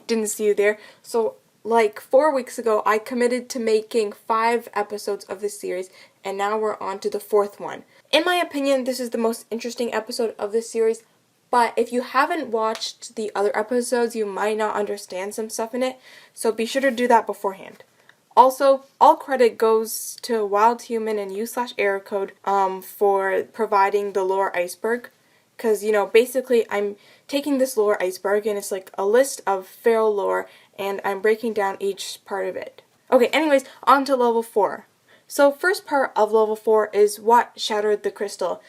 didn't see you there. So, like 4 weeks ago, I committed to making 5 episodes of this series, and now we're on to the 4th one. In my opinion, this is the most interesting episode of this series, but if you haven't watched the other episodes, you might not understand some stuff in it, so be sure to do that beforehand. Also, all credit goes to Wild Human and U/Error Code for providing the lore Iceberg. Because, basically I'm taking this lore Iceberg and it's like a list of Fer.al lore and I'm breaking down each part of it. Okay, anyways, on to level 4. So first part of level 4 is what shattered the crystal.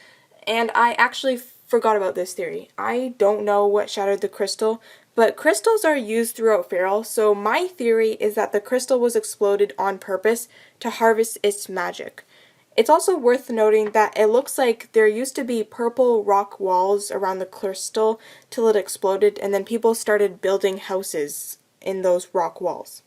And I actually forgot about this theory. I don't know what shattered the crystal, but crystals are used throughout Fer.al, so my theory is that the crystal was exploded on purpose to harvest its magic. It's also worth noting that it looks like there used to be purple rock walls around the crystal till it exploded, and then people started building houses in those rock walls.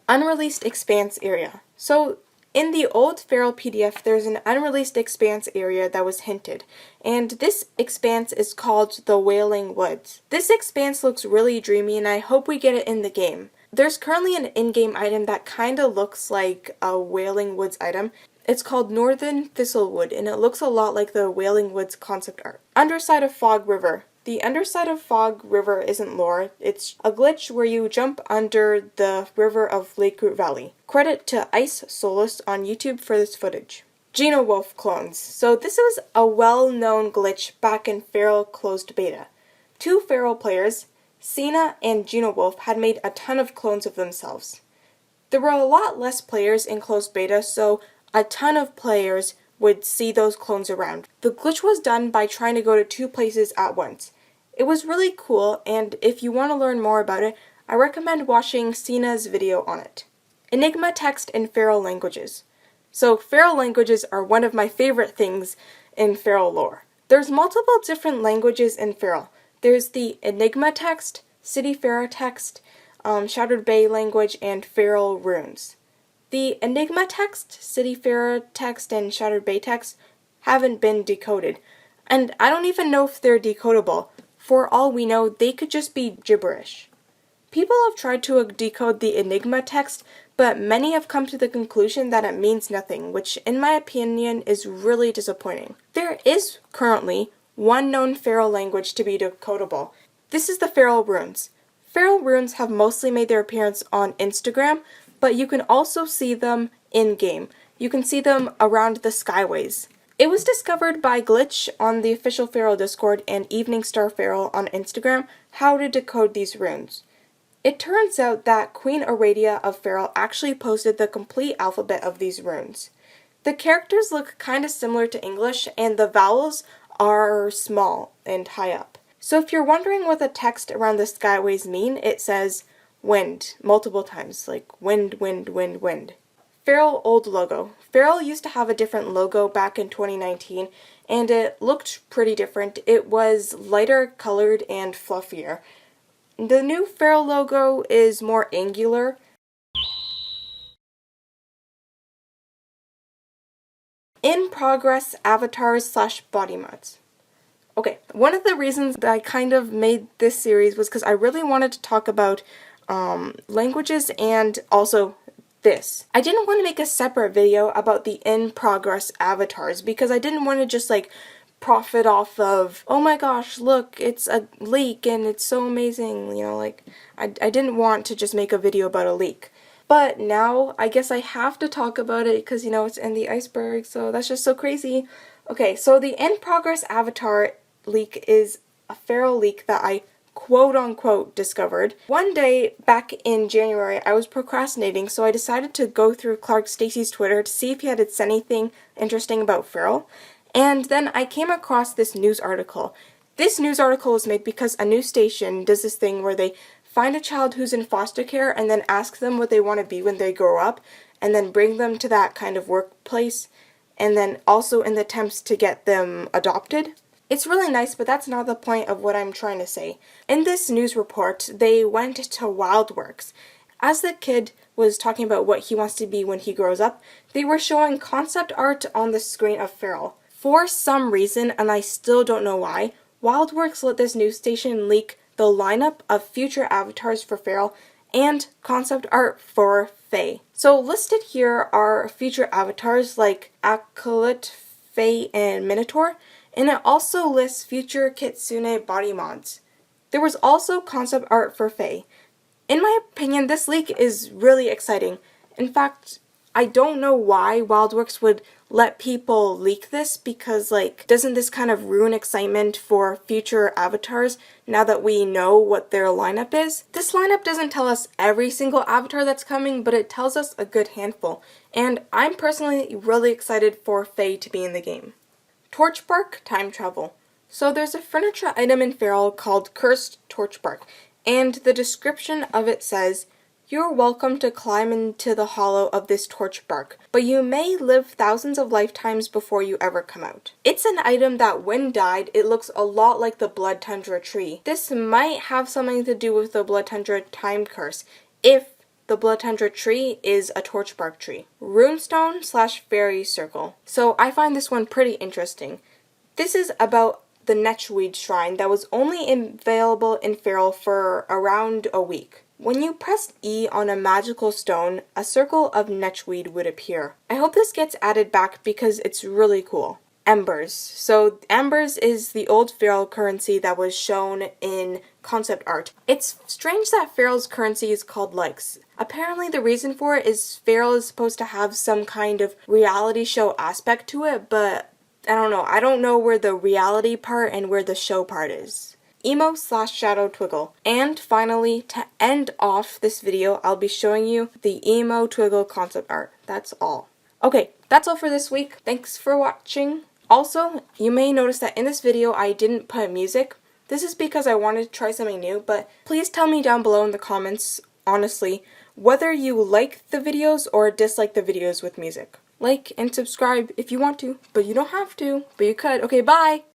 Unreleased Expanse Area. So, in the old Fer.al PDF, there's an unreleased expanse area that was hinted, and this expanse is called the Wailing Woods. This expanse looks really dreamy, and I hope we get it in the game. There's currently an in-game item that kinda looks like a Wailing Woods item. It's called Northern Thistlewood, and it looks a lot like the Wailing Woods concept art. Underside of Fog River. The underside of Fog River isn't lore, it's a glitch where you jump under the river of Lake Root Valley. Credit to Ice Solus on YouTube for this footage. Genowolf clones. So this was a well-known glitch back in Fer.al closed beta. 2 Fer.al players, Cena and Genowolf, had made a ton of clones of themselves. There were a lot less players in closed beta, so a ton of players would see those clones around. The glitch was done by trying to go to 2 places at once. It was really cool, and if you want to learn more about it, I recommend watching Cena's video on it. Enigma text in Fer.al languages. So Fer.al languages are one of my favorite things in Fer.al lore. There's multiple different languages in Fer.al. There's the Enigma text, City Fer.al text, Shattered Bay language, and Fer.al runes. The Enigma text, City Fer.al text, and Shattered Bay text haven't been decoded, and I don't even know if they're decodable. For all we know, they could just be gibberish. People have tried to decode the Enigma text, but many have come to the conclusion that it means nothing, which in my opinion is really disappointing. There is currently one known Fer.al language to be decodable. This is the Fer.al runes. Fer.al runes have mostly made their appearance on Instagram, but you can also see them in-game. You can see them around the skyways. It was discovered by Glitch on the official Fer.al Discord and Evening Star Fer.al on Instagram how to decode these runes. It turns out that Queen Aradia of Fer.al actually posted the complete alphabet of these runes. The characters look kinda similar to English, and the vowels are small and high up. So if you're wondering what the text around the skyways mean, it says wind multiple times, like wind, wind, wind, wind. Fer.al old logo. Fer.al used to have a different logo back in 2019, and it looked pretty different. It was lighter colored and fluffier. The new Fer.al logo is more angular. In progress avatars / body mods. Okay, one of the reasons that I kind of made this series was because I really wanted to talk about languages and also this. I didn't want to make a separate video about the in-progress avatars because I didn't want to just like profit off of, oh my gosh, look, it's a leak and it's so amazing, I didn't want to just make a video about a leak. But now, I guess I have to talk about it because, it's in the Iceberg, so that's just so crazy. Okay, so the in-progress avatar leak is a Fer.al leak that I quote-unquote discovered. One day back in January, I was procrastinating, so I decided to go through Clark Stacy's Twitter to see if he had said anything interesting about Fer.al, and then I came across this news article. This news article was made because a news station does this thing where they find a child who's in foster care and then ask them what they want to be when they grow up, and then bring them to that kind of workplace, and then also in the attempts to get them adopted. It's really nice, but that's not the point of what I'm trying to say. In this news report, they went to Wildworks. As the kid was talking about what he wants to be when he grows up, they were showing concept art on the screen of Fer.al. For some reason, and I still don't know why, Wildworks let this news station leak the lineup of future avatars for Fer.al and concept art for Faye. So listed here are future avatars like Acolyte, Faye, and Minotaur, and it also lists future Kitsune body mods. There was also concept art for Faye. In my opinion, this leak is really exciting. In fact, I don't know why WildWorks would let people leak this because, doesn't this kind of ruin excitement for future avatars now that we know what their lineup is? This lineup doesn't tell us every single avatar that's coming, but it tells us a good handful. And I'm personally really excited for Faye to be in the game. Torchbark Time Travel. So there's a furniture item in Fer.al called Cursed Torchbark, and the description of it says, "You're welcome to climb into the hollow of this torch bark, but you may live thousands of lifetimes before you ever come out." It's an item that when dyed, it looks a lot like the Blood Tundra tree. This might have something to do with the Blood Tundra time curse, if the Blood Tundra tree is a torchbark tree. Runestone / fairy circle. So I find this one pretty interesting. This is about the Netchweed shrine that was only available in Fer.al for around a week. When you pressed E on a magical stone, a circle of Netchweed would appear. I hope this gets added back because it's really cool. Embers. So Embers is the old Fer.al currency that was shown in concept art. It's strange that Fer.al's currency is called likes. Apparently the reason for it is Fer.al is supposed to have some kind of reality show aspect to it, but I don't know. I don't know where the reality part and where the show part is. Emo / Shadow Twiggle. And finally, to end off this video, I'll be showing you the Emo Twiggle concept art. That's all. Okay, that's all for this week. Thanks for watching. Also, you may notice that in this video I didn't put music. This is because I wanted to try something new, but please tell me down below in the comments, honestly, whether you like the videos or dislike the videos with music. Like and subscribe if you want to, but you don't have to, but you could. Okay, bye!